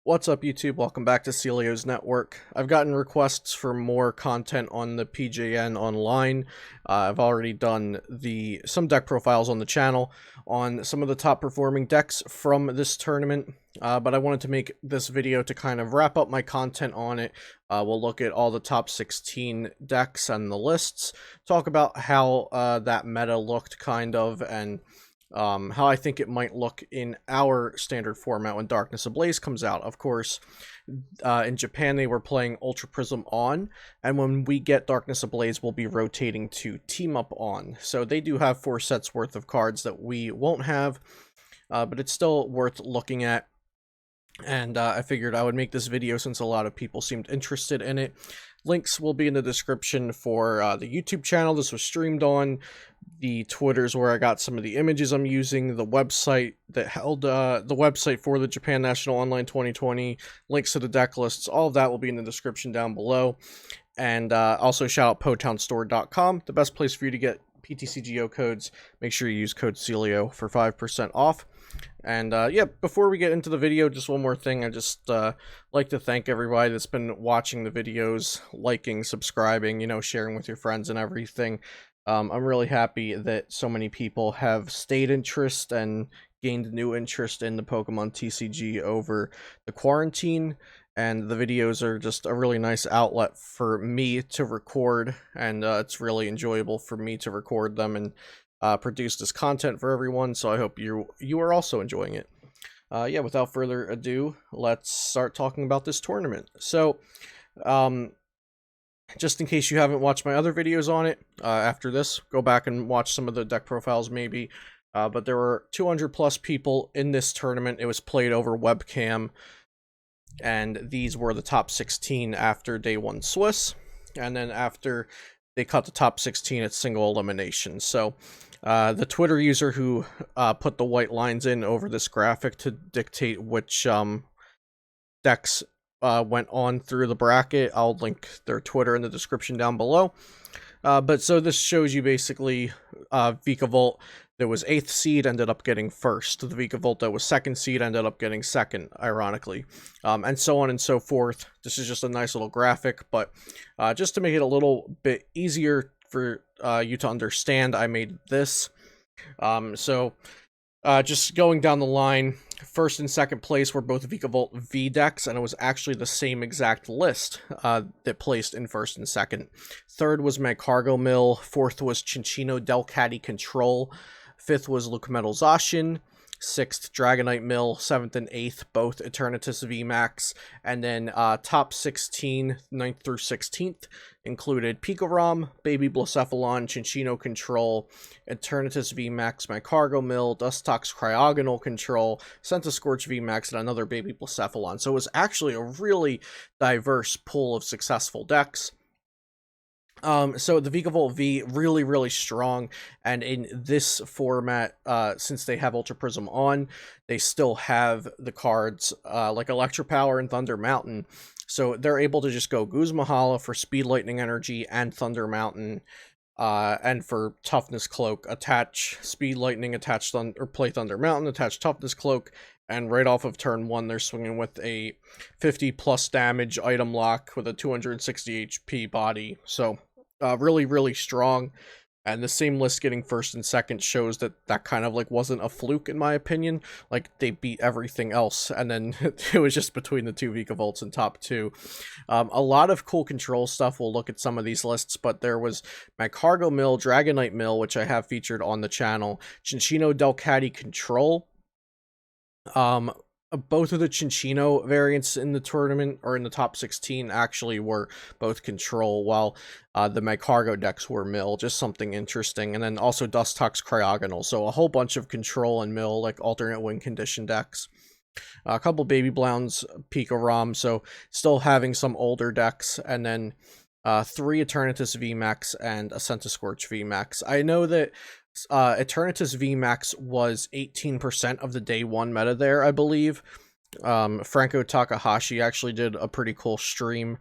What's up, YouTube? Welcome back to Celio's Network. I've gotten requests for more content on the PJN online. I've already done some deck profiles on the channel on some of the top performing decks from this tournament, but I wanted to make this video to kind of wrap up my content on it. We'll look at all the top 16 decks and the lists, talk about how that meta looked kind of, and how I think it might look in our standard format when Darkness Ablaze comes out. Of course, in Japan they were playing Ultra Prism on, and when we get Darkness Ablaze we'll be rotating to Team Up on. So they do have 4 sets worth of cards that we won't have, but it's still worth looking at. And I figured I would make this video since a lot of people seemed interested in it. Links will be in the description for the YouTube channel this was streamed on, the Twitters where I got some of the images I'm using, the website that held the website for the Japan National Online 2020, links to the deck lists, all of that will be in the description down below. And also shout out PotownStore.com, the best place for you to get PTCGO codes. Make sure you use code CELIO for 5% off. And yeah, before we get into the video, just one more thing. I just like to thank everybody that's been watching the videos, liking, subscribing, you know, sharing with your friends and everything. I'm really happy that so many people have stayed interest and gained new interest in the Pokemon TCG over the quarantine. And the videos are just a really nice outlet for me to record, and it's really enjoyable for me to record them and produce this content for everyone, so I hope you are also enjoying it. Yeah, without further ado, let's start talking about this tournament. So, just in case you haven't watched my other videos on it, after this, go back and watch some of the deck profiles maybe. But there were 200 plus people in this tournament. It was played over webcam, and these were the top 16 after day 1 Swiss, and then after they cut the top 16 at single elimination. So the Twitter user who put the white lines in over this graphic to dictate which decks went on through the bracket, I'll link their Twitter in the description down below. But so this shows you basically Vikavolt that was 8th seed ended up getting 1st. The Vikavolt that was 2nd seed ended up getting 2nd, ironically. And so on and so forth. This is just a nice little graphic, but just to make it a little bit easier for you to understand, I made this. Just going down the line, 1st and 2nd place were both Vikavolt V decks, and it was actually the same exact list that placed in 1st and 2nd. 3rd was Magcargo Mill, 4th was Cinccino Delcatty Control, 5th was Lucametal Zacian, 6th Dragonite Mill, 7th and 8th both Eternatus VMAX, and then top 16, 9th through 16th, included Pikarom, Baby Blacephalon, Cinccino Control, Eternatus VMAX, Magcargo Mill, Dustox Cryogonal Control, Centiskorch VMAX, and another Baby Blacephalon. So it was actually a really diverse pool of successful decks. So the Vikavolt V, really strong, and in this format, since they have Ultra Prism on, they still have the cards like Electropower and Thunder Mountain, so they're able to just go Guzma for Speed Lightning Energy and Thunder Mountain, and for Toughness Cloak, attach Speed Lightning, attach Thunder, or play Thunder Mountain, attach Toughness Cloak, and right off of turn 1, they're swinging with a 50 plus damage item lock with a 260 HP body, so really strong. And the same list getting 1st and 2nd shows that that kind of like wasn't a fluke, in my opinion. Like, they beat everything else, and then it was just between the 2 Vikavolts in top 2. A lot of cool control stuff. We'll look at some of these lists, but there was Magcargo Mill, Dragonite Mill, which I have featured on the channel, Cinccino Delcatty Control. Both of the Cinccino variants in the tournament, or in the top 16, actually were both control, while the Magcargo decks were mill, just something interesting. And then also Dustox Cryogonal, so a whole bunch of control and mill, like alternate win condition decks. A couple Baby Blowns, Pikarom, so still having some older decks, and then 3 Eternatus VMAX and a Centiskorch VMAX. I know that Eternatus VMAX was 18% of the day 1 meta there, I believe. Franco Takahashi actually did a pretty cool stream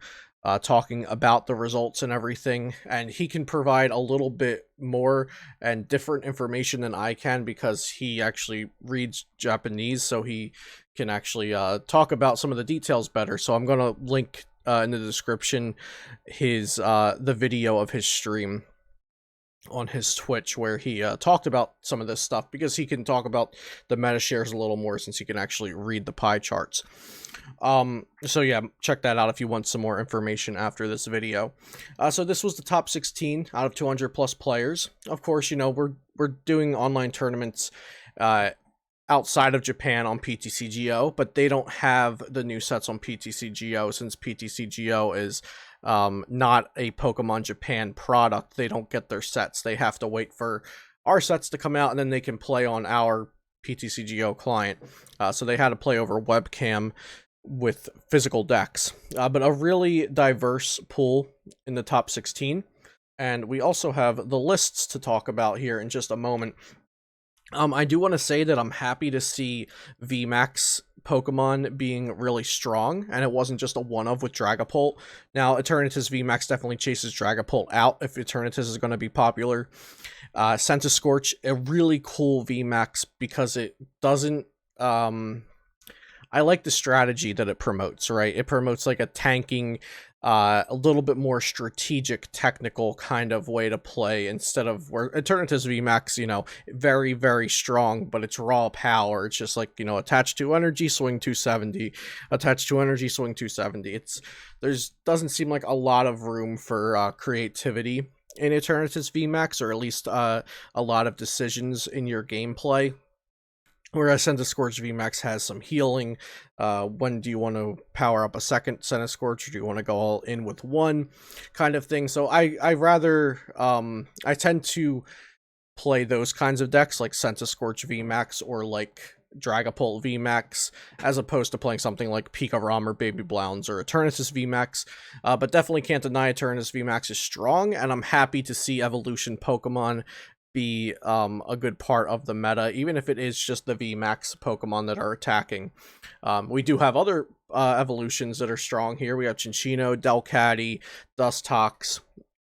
talking about the results and everything, and he can provide a little bit more and different information than I can because he actually reads Japanese, so he can actually talk about some of the details better. So I'm going to link in the description his the video of his stream on his Twitch where he talked about some of this stuff, because he can talk about the meta shares a little more since he can actually read the pie charts. So yeah, check that out if you want some more information after this video. So this was the top 16 out of 200 plus players. Of course, you know, we're doing online tournaments outside of Japan on PTCGO, but they don't have the new sets on PTCGO since PTCGO is not a Pokemon Japan product. They don't get their sets. They have to wait for our sets to come out, and then they can play on our PTCGO client. So they had to play over webcam with physical decks. But a really diverse pool in the top 16. And we also have the lists to talk about here in just a moment. I do want to say that I'm happy to see VMAX Pokemon being really strong, and it wasn't just a one-of with Dragapult. Now, Eternatus VMAX definitely chases Dragapult out if Eternatus is going to be popular. Centiskorch, a really cool VMAX because it doesn't... I like the strategy that it promotes, right? It promotes like a tanking, a little bit more strategic, technical kind of way to play instead of where Eternatus VMAX, you know, very, very strong, but it's raw power. It's just like, you know, attached to energy, swing 270, attached to energy, swing 270. Doesn't seem like a lot of room for creativity in Eternatus VMAX, or at least a lot of decisions in your gameplay. Whereas Centiskorch VMAX has some healing. When do you want to power up a second Centiskorch, or do you want to go all in with one kind of thing? So I tend to play those kinds of decks like Centiskorch VMAX or like Dragapult VMAX, as opposed to playing something like Vikavolt or Baby Blounds or Eternatus VMAX. But definitely can't deny Eternatus VMAX is strong, and I'm happy to see evolution Pokemon be a good part of the meta, even if it is just the VMAX Pokemon that are attacking. We do have other evolutions that are strong here. We have Chinchino, Delcatty, Dustox,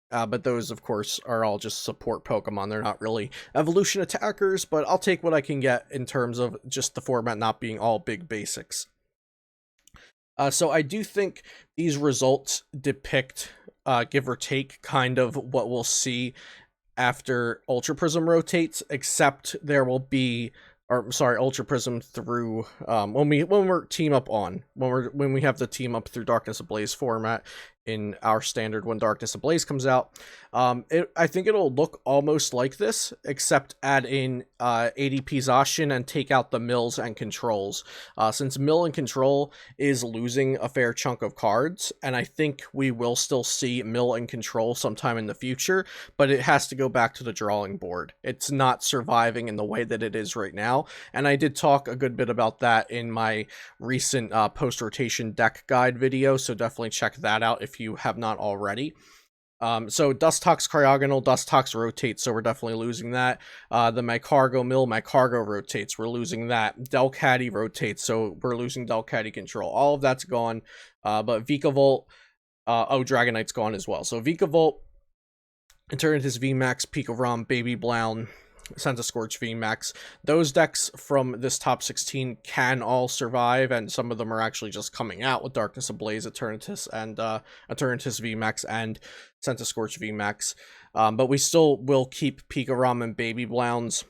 but those, of course, are all just support Pokemon. They're not really evolution attackers, but I'll take what I can get in terms of just the format not being all big basics. So I do think these results depict, give or take, kind of what we'll see after Ultra Prism rotates, except there will be, or sorry, Ultra Prism through when we're team up on, when we have the team up through Darkness Ablaze format in our standard when Darkness Ablaze comes out. I think it'll look almost like this, except add in ADP Zacian and take out the mills and controls. Since mill and control is losing a fair chunk of cards, and I think we will still see mill and control sometime in the future, but it has to go back to the drawing board. It's not surviving in the way that it is right now, and I did talk a good bit about that in my recent post-rotation deck guide video, so definitely check that out if you have not already. So Dustox Cryogonal, Dustox rotates, so we're definitely losing that. The Mycargo Mill, Mycargo rotates, we're losing that. Delcatty rotates, so we're losing Delcatty control. All of that's gone, but Vikavolt, Dragonite's gone as well. So Vikavolt, Eternatus VMAX, Vikavolt, Baby Blound, Centiskorch VMAX. Those decks from this top 16 can all survive, and some of them are actually just coming out with Darkness Ablaze, Eternatus, and Eternatus VMAX and Centiskorch VMAX. But we still will keep Vikavolt and Baby Blounds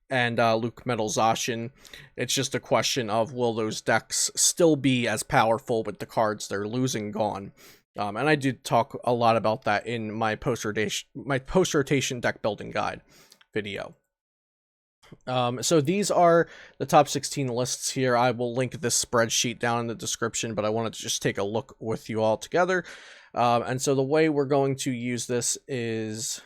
and Luke Metal Zacian. It's just a question of, will those decks still be as powerful with the cards they're losing gone? And I did talk a lot about that in my post-rotation deck building guide video. So these are the top 16 lists here. I will link this spreadsheet down in the description, but I wanted to just take a look with you all together. And so the way we're going to use this is,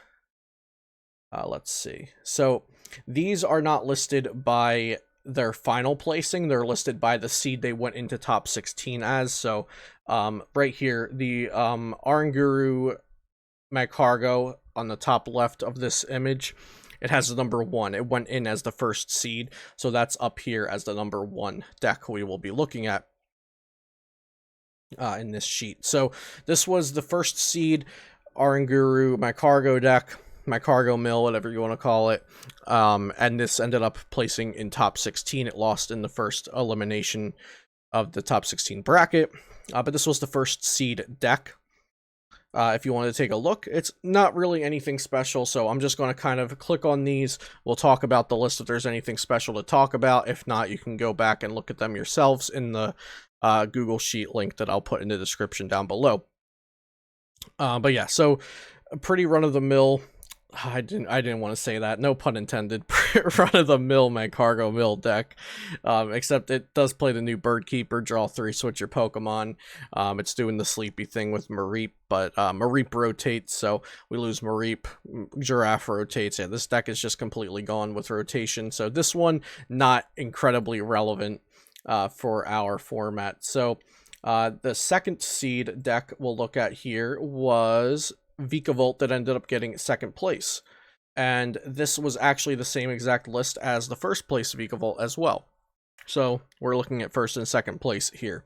let's see. So these are not listed by their final placing. They're listed by the seed they went into top 16 as. So right here, the Oranguru Mycargo on the top left of this image, it has the number 1. It went in as the first seed, so that's up here as the number 1 deck we will be looking at. in this sheet. So this was the first seed, Aranguru, my cargo deck, my cargo mill, whatever you want to call it. And this ended up placing in top 16. It lost in the first elimination of the top 16 bracket. But this was the first seed deck. If you want to take a look, it's not really anything special, so I'm just going to kind of click on these. We'll talk about the list if there's anything special to talk about. If not, you can go back and look at them yourselves in the Google Sheet link that I'll put in the description down below. But yeah, so a pretty run-of-the-mill, I didn't want to say that, no pun intended, run-of-the-mill my cargo mill deck, except it does play the new Bird Keeper, draw 3, switch your Pokemon. It's doing the sleepy thing with Mareep, but Mareep rotates, so we lose Mareep. Giraffe rotates. Yeah, this deck is just completely gone with rotation, so this one not incredibly relevant for our format. So the second seed deck we'll look at here was Vikavolt that ended up getting second place. And this was actually the same exact list as the first place Vikavolt as well. So we're looking at first and second place here.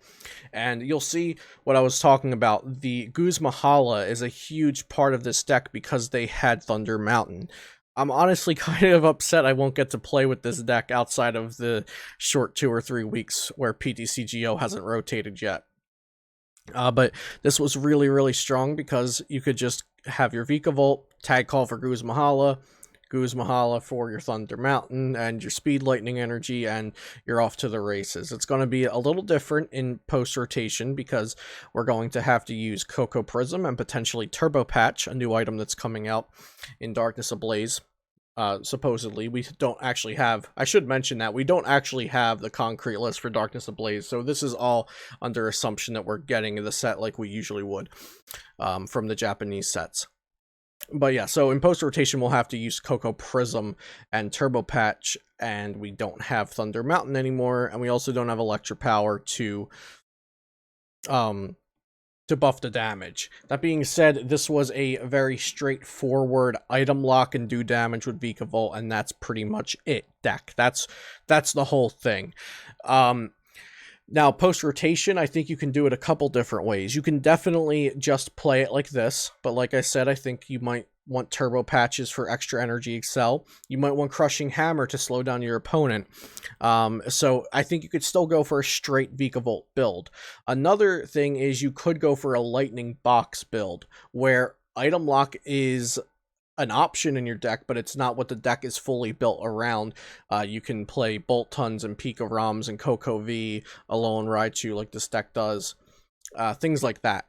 And you'll see what I was talking about. The Guzmahala is a huge part of this deck because they had Thunder Mountain. I'm honestly kind of upset I won't get to play with this deck outside of the short 2 or 3 weeks where PTCGO hasn't rotated yet. But this was really, really strong because you could just have your Vikavolt, tag call for Guzmahala for your Thunder Mountain, and your Speed Lightning Energy, and you're off to the races. It's going to be a little different in post-rotation because we're going to have to use Cocoa Prism and potentially Turbo Patch, a new item that's coming out in Darkness Ablaze. Supposedly, we don't actually have, I should mention that, we don't actually have the concrete list for Darkness Ablaze, so this is all under assumption that we're getting the set like we usually would from the Japanese sets. But yeah, so in post-rotation, we'll have to use Cocoa Prism and Turbo Patch, and we don't have Thunder Mountain anymore, and we also don't have Electro Power to buff the damage. That being said, this was a very straightforward item lock and do damage with Vikavolt, and that's pretty much it deck. That's the whole thing. Now, post-rotation, I think you can do it a couple different ways. You can definitely just play it like this, but like I said, I think you might want Turbo Patches for extra energy excel. You might want Crushing Hammer to slow down your opponent. So I think you could still go for a straight Vikavolt build. Another thing is you could go for a Lightning Box build, where item lock is an option in your deck, but it's not what the deck is fully built around. You can play Bolt Tons and Pika Roms and Coco V, Alolan Raichu like this deck does. Things like that.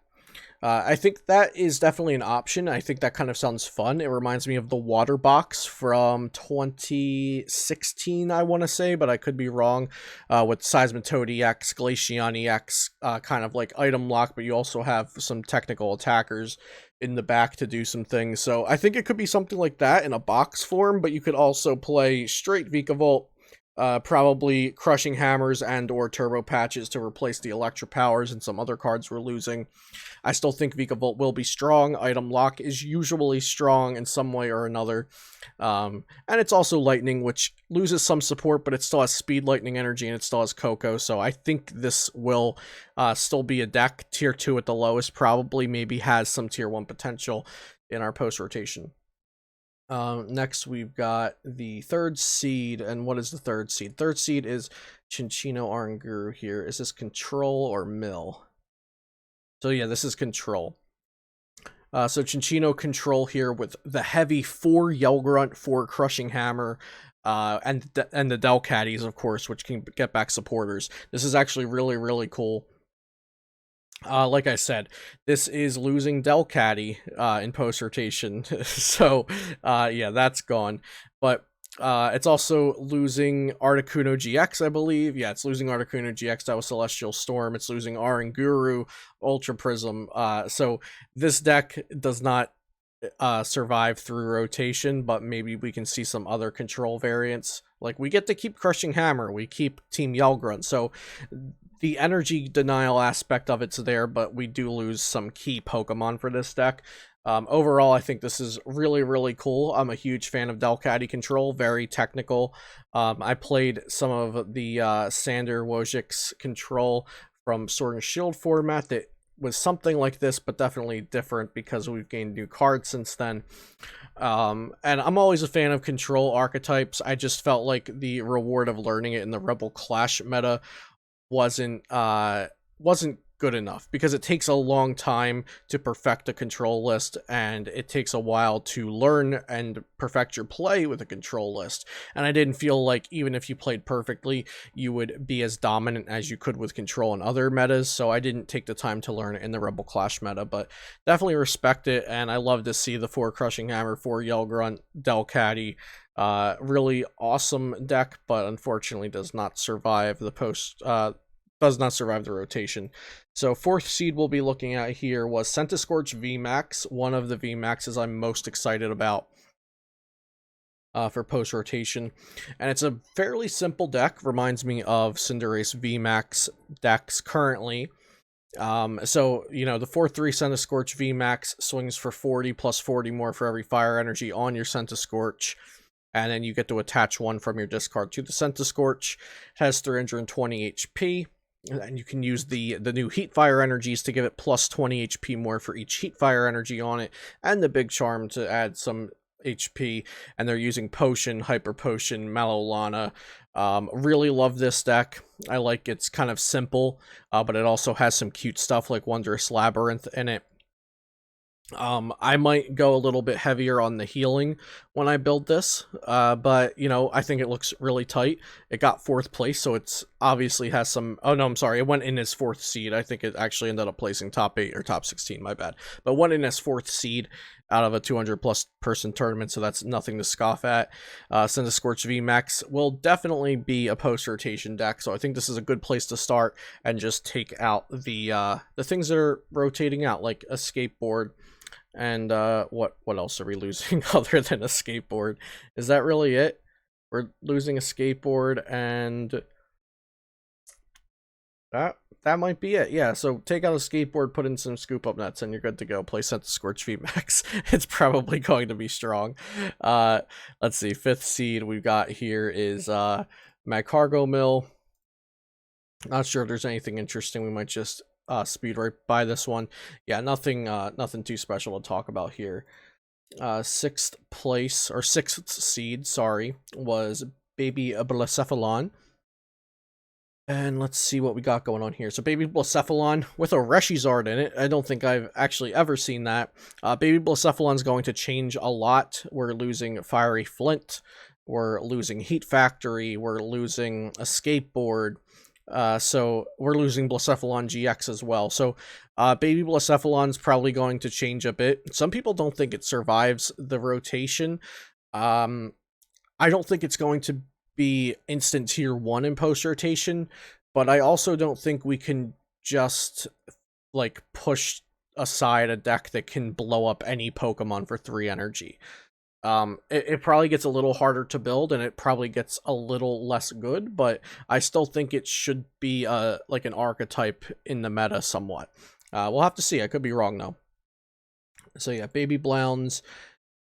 I think that is definitely an option. I think that kind of sounds fun. It reminds me of the Water Box from 2016, I want to say, but I could be wrong, with Seismitoad EX, Glaceon EX, kind of like item lock, but you also have some technical attackers in the back to do some things. So I think it could be something like that in a box form, but you could also play straight Vikavolt, probably Crushing Hammers and or Turbo Patches to replace the Electro Powers and some other cards we're losing. I still think Vikavolt will be strong. Item lock is usually strong in some way or another. And it's also Lightning, which loses some support, but it still has Speed Lightning Energy and it still has Coco. So I think this will still be a deck. Tier 2 at the lowest, probably maybe has some Tier 1 potential in our post-rotation. Next, we've got the third seed. And what is the third seed? Third seed is Chinchino Aranguru here. Is this control or mill? So yeah, this is control. So Chinchino control here with the heavy 4 Yell Grunt, 4 Crushing Hammer, and the Delcatties, of course, which can get back supporters. This is actually really, really cool. Like I said, this is losing Delcatty in post-rotation, so yeah, that's gone. But it's also losing Articuno GX, I believe. Yeah, it's losing Articuno GX. That was Celestial Storm. It's losing Aranguru, Ultra Prism. So this deck does not survive through rotation, but maybe we can see some other control variants. Like, we get to keep Crushing Hammer. We keep Team Yell Grunt. So the energy denial aspect of it's there, but we do lose some key Pokemon for this deck. Overall, I think this is really, really cool. I'm a huge fan of Delcatty control, very technical. I played some of the Sander Wojcik's control from Sword and Shield format that was something like this, but definitely different because we've gained new cards since then. And I'm always a fan of control archetypes. I just felt like the reward of learning it in the Rebel Clash meta wasn't good enough, because it takes a long time to perfect a control list, and it takes a while to learn and perfect your play with a control list. And I didn't feel like even if you played perfectly, you would be as dominant as you could with control in other metas, so I didn't take the time to learn it in the Rebel Clash meta, but definitely respect it, and I love to see the 4 Crushing Hammer, 4 Yell Grunt, Delcatty. Really awesome deck, but unfortunately does not survive the rotation. So 4th seed we'll be looking at here was Centiskorch VMAX, one of the VMAXs I'm most excited about for post-rotation. And it's a fairly simple deck, reminds me of Cinderace VMAX decks currently. So, you know, the 4/3 Centiskorch VMAX swings for 40 plus 40 more for every fire energy on your Centiskorch. And then you get to attach one from your discard to the Centiskorch. It has 320 HP. And you can use the new heat fire energies to give it plus 20 HP more for each heat fire energy on it, and the big charm to add some HP. And they're using potion, hyper potion, Malolana. Really love this deck. I like it's kind of simple, but it also has some cute stuff like Wondrous Labyrinth in it. I might go a little bit heavier on the healing when I build this, but, you know, I think it looks really tight. It got 4th place, so it's obviously has some... Oh, no, I'm sorry. It went in as 4th seed. I think it actually ended up placing top 8 or top 16, my bad. But went in as 4th seed out of a 200-plus person tournament, so that's nothing to scoff at. Centiskorch VMAX will definitely be a post-rotation deck, so I think this is a good place to start and just take out the things that are rotating out, like a skateboard. And what else are we losing other than a skateboard? Is that really it? We're losing a skateboard, and that might be it. Yeah, so take out a skateboard, put in some scoop up nuts, and you're good to go. Play Centiskorch VMAX. It's probably going to be strong. Let's see. 5th seed we've got here is Magcargo Mill. Not sure if there's anything interesting. We might just speed right by this one. Yeah, nothing too special to talk about here. 6th place, or 6th seed, sorry, was Baby Blacephalon. And let's see what we got going on here. So Baby Blacephalon with a Reshizard in it. I don't think I've actually ever seen that. Baby Blacephalon's going to change a lot. We're losing Fiery Flint. We're losing Heat Factory. We're losing a skateboard. So we're losing Blacephalon GX as well. So Baby Blacephalon's probably going to change a bit. Some people don't think it survives the rotation. I don't think it's going to be instant tier 1 in post rotation, but I also don't think we can just like push aside a deck that can blow up any Pokemon for 3 energy. It probably gets a little harder to build, and it probably gets a little less good, but I still think it should be like an archetype in the meta somewhat. We'll have to see. I could be wrong though. So yeah, Baby Blounds,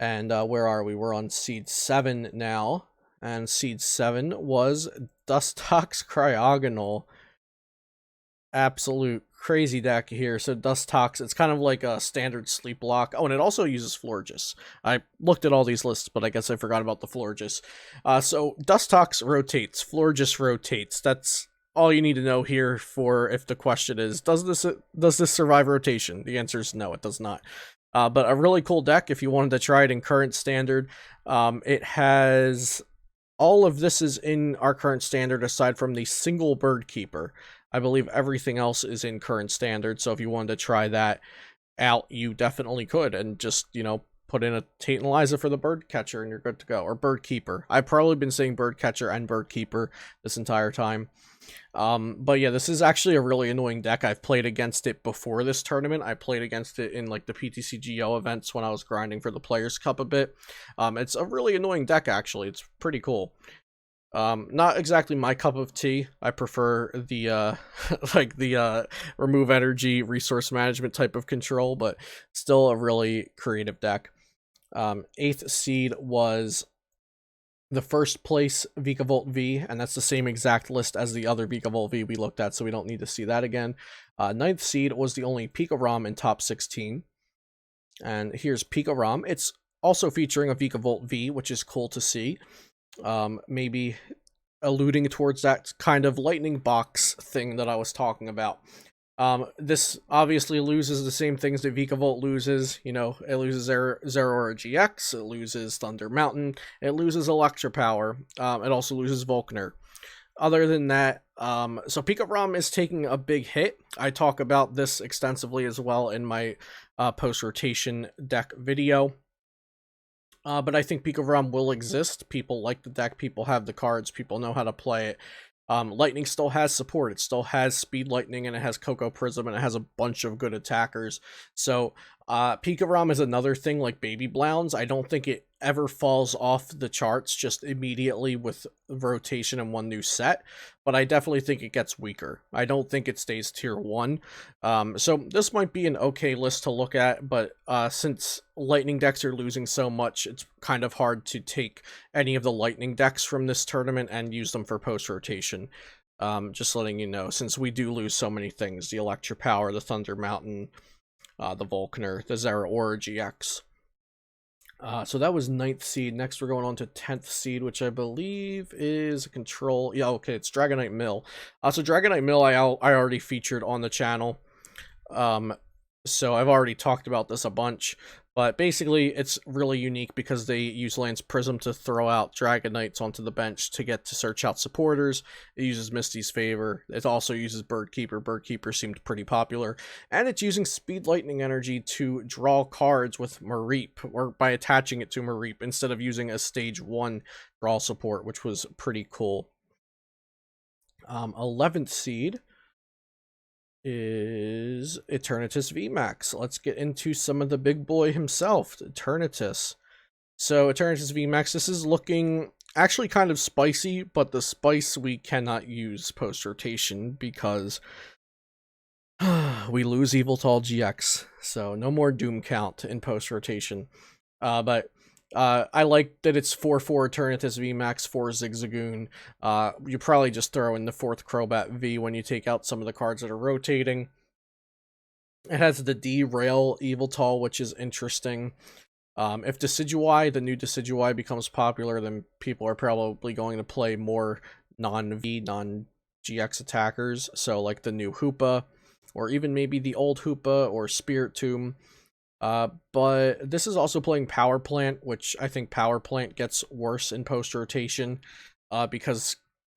and where are we? We're on seed 7 now, and seed 7 was Dustox Cryogonal. Absolute crazy deck here. So Dustox, it's kind of like a standard sleep block. Oh, and it also uses Florges. I looked at all these lists, but I guess I forgot about the Florges. So Dustox rotates, Florges rotates. That's all you need to know here for if the question is, does this survive rotation? The answer is no, it does not. But a really cool deck if you wanted to try it in current standard. It has all of this is in our current standard aside from the single Bird Keeper. I believe everything else is in current standard, so if you wanted to try that out, you definitely could, and just, you know, put in a Tate and Liza for the Bird Catcher, and you're good to go. Or Bird Keeper. I've probably been saying Bird Catcher and Bird Keeper this entire time. But yeah, this is actually a really annoying deck. I've played against it before this tournament. I played against it in, like, the PTCGO events when I was grinding for the Players' Cup a bit. It's a really annoying deck, actually. It's pretty cool. Not exactly my cup of tea. I prefer the like the remove energy resource management type of control, but still a really creative deck. 8th seed was the first place Vikavolt V, and that's the same exact list as the other Vikavolt V we looked at, so we don't need to see that again. Ninth Seed was the only Pika ROM in top 16. And here's Pika ROM. It's also featuring a Vikavolt V, which is cool to see. Maybe alluding towards that kind of lightning box thing that I was talking about. This obviously loses the same things that Vikavolt loses. You know, it loses Zeraora GX, it loses Thunder Mountain, it loses Electra Power, it also loses Volkner. Other than that, so Pika ROM is taking a big hit. I talk about this extensively as well in my post-rotation deck video. But I think Pika ROM will exist. People like the deck, people have the cards, people know how to play it. Lightning still has support. It still has Speed Lightning, and it has Coco Prism, and it has a bunch of good attackers. So Pika ROM is another thing like Baby Blounds. I don't think it ever falls off the charts just immediately with rotation and one new set, but I definitely think it gets weaker. I don't think it stays tier 1. So this might be an okay list to look at, but since Lightning decks are losing so much, it's kind of hard to take any of the Lightning decks from this tournament and use them for post-rotation. Just letting you know, since we do lose so many things, the Electra Power, the Thunder Mountain, the Volkner, the Zeraora GX. So that was 9th Seed. Next, we're going on to 10th Seed, which I believe is a control. Yeah, okay, it's Dragonite Mill. So Dragonite Mill I already featured on the channel. So I've already talked about this a bunch. But basically, it's really unique because they use Lance Prism to throw out Dragonites onto the bench to get to search out supporters. It uses Misty's Favor. It also uses Birdkeeper. Birdkeeper seemed pretty popular. And it's using Speed Lightning energy to draw cards with Mareep, or by attaching it to Mareep, instead of using a stage 1 draw support, which was pretty cool. 11th Seed is Eternatus VMAX. Let's get into some of the big boy himself, Eternatus. So Eternatus VMAX, this is looking actually kind of spicy, but the spice we cannot use post-rotation because we lose Yveltal GX, so no more Doom count in post-rotation. But I like that it's 4/4 Eternatus VMAX, 4 Zigzagoon. You probably just throw in the 4th Crobat V when you take out some of the cards that are rotating. It has the Derail Yveltal, which is interesting. If Decidueye, the new Decidueye, becomes popular, then people are probably going to play more non-V, non-GX attackers. So like the new Hoopa, or even maybe the old Hoopa or Spirit Tomb. But this is also playing Power Plant, which I think Power Plant gets worse in post-rotation, because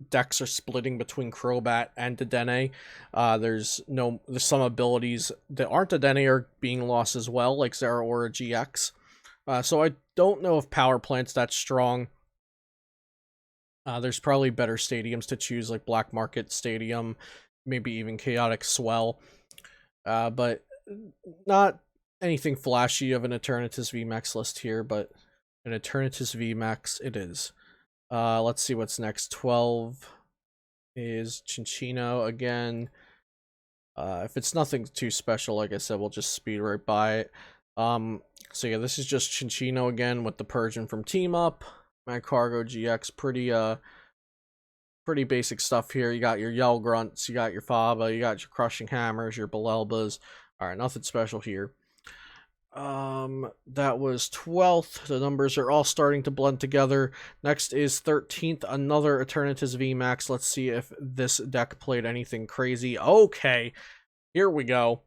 decks are splitting between Crobat and Dedenne. There's some abilities that aren't Dedenne are being lost as well, like Zeraora GX. So I don't know if Power Plant's that strong. There's probably better stadiums to choose, like Black Market Stadium, maybe even Chaotic Swell. But not anything flashy of an Eternatus VMAX list here, but an Eternatus VMAX it is. Let's see what's next. 12 is Chinchino again. If it's nothing too special, like I said, we'll just speed right by it. So yeah, this is just Chinchino again with the Persian from Team Up. Magcargo GX, pretty basic stuff here. You got your Yell Grunts, you got your Faba, you got your Crushing Hammers, your Belelbas. Alright, nothing special here. That was 12th. The numbers are all starting to blend together. Next is 13th, another Eternatus VMAX. Let's see if this deck played anything crazy. Okay, here we go.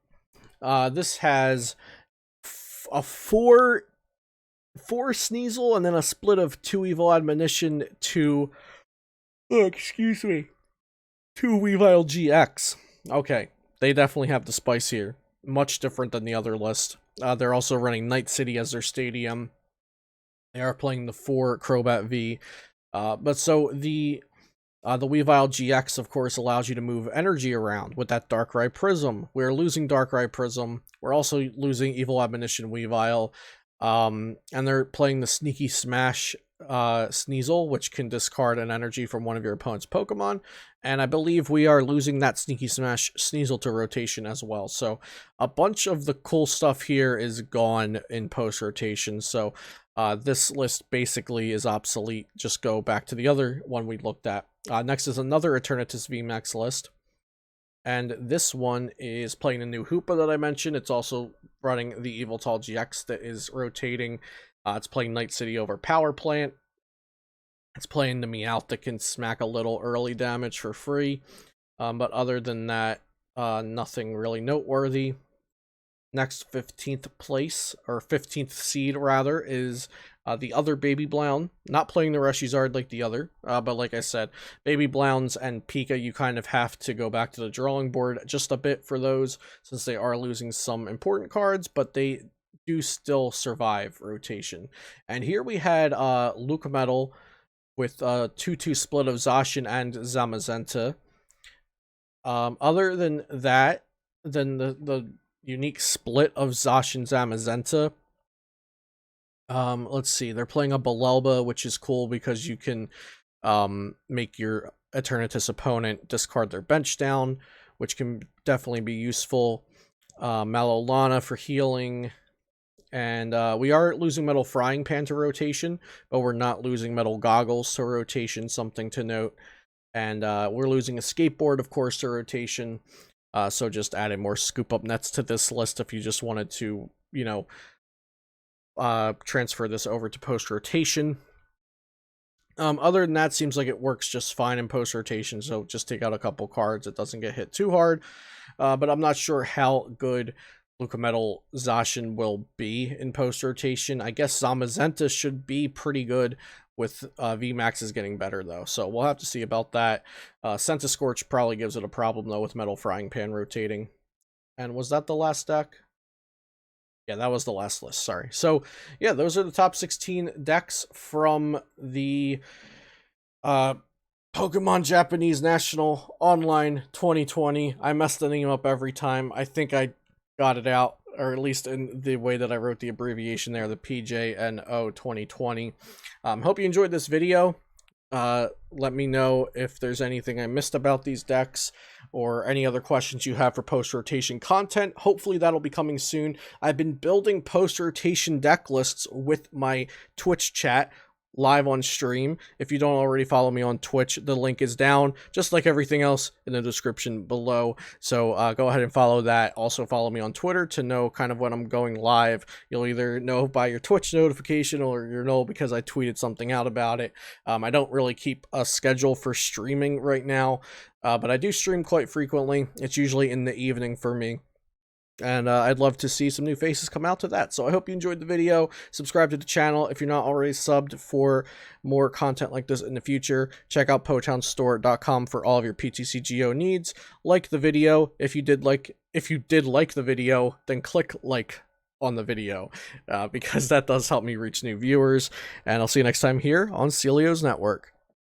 This has a 4 Sneasel and then a split of 2 Evil Admonition to 2 Weavile GX. Okay, they definitely have the spice here. Much different than the other list. They're also running Night City as their stadium. They are playing the 4 Crobat V. But so the Weavile GX, of course, allows you to move energy around with that Darkrai Prism. We're losing Darkrai Prism. We're also losing Evil Admonition Weavile. And they're playing the Sneaky Smash Sneasel, which can discard an energy from one of your opponent's Pokemon. And I believe we are losing that Sneaky Smash Sneasel to rotation as well. So a bunch of the cool stuff here is gone in post-rotation. So This list basically is obsolete. Just go back to the other one we looked at. Next is another Eternatus VMAX list. And this one is playing a new Hoopa that I mentioned. It's also running the Yveltal GX that is rotating. It's playing Night City over Power Plant. It's playing the Meowth that can smack a little early damage for free. But other than that, nothing really noteworthy. Next, 15th place, or 15th seed rather, is the other Baby Blown. Not playing the Reshizard like the other, but like I said, Baby Blowns and Pika, you kind of have to go back to the drawing board just a bit for those, since they are losing some important cards, but they do still survive rotation. And here we had Luca Metal with a 2-2 split of Zacian and Zamazenta. Other than that, then the unique split of Zacian Zamazenta. Let's see, they're playing a Belelba, which is cool because you can make your Eternatus opponent discard their bench down, which can definitely be useful. Malolana for healing. And we are losing Metal Frying Pan to rotation, but we're not losing Metal Goggles to rotation, something to note. And we're losing a Skateboard, of course, to rotation. So just adding more scoop up nets to this list if you just wanted to, you know, transfer this over to post rotation. Other than that, seems like it works just fine in post rotation. So just take out a couple cards. It doesn't get hit too hard. But I'm not sure how good Luca Metal Zacian will be in post rotation. I guess Zamazenta should be pretty good. With VMAX is getting better, though, so we'll have to see about that. Centiskorch probably gives it a problem, though, with Metal Frying Pan rotating. And was that the last deck? Yeah, that was the last list, sorry. So, yeah, those are the top 16 decks from the Pokemon Japanese National Online 2020. I mess the name up every time. I think I got it out, or at least in the way that I wrote the abbreviation there, the PJNO 2020. Hope you enjoyed this video. Let me know if there's anything I missed about these decks or any other questions you have for post-rotation content. Hopefully that'll be coming soon. I've been building post-rotation deck lists with my Twitch chat live on stream. If you don't already follow me on Twitch, the link is down, just like everything else in the description below. So go ahead and follow that. Also follow me on Twitter to know kind of when I'm going live. You'll either know by your Twitch notification or you'll know because I tweeted something out about it. I don't really keep a schedule for streaming right now, but I do stream quite frequently. It's usually in the evening for me. And I'd love to see some new faces come out to that. So I hope you enjoyed the video. Subscribe to the channel if you're not already subbed for more content like this in the future. Check out PotownStore.com for all of your PTCGO needs. Like the video. If you did like the video, then click like on the video because that does help me reach new viewers. And I'll see you next time here on Celio's Network.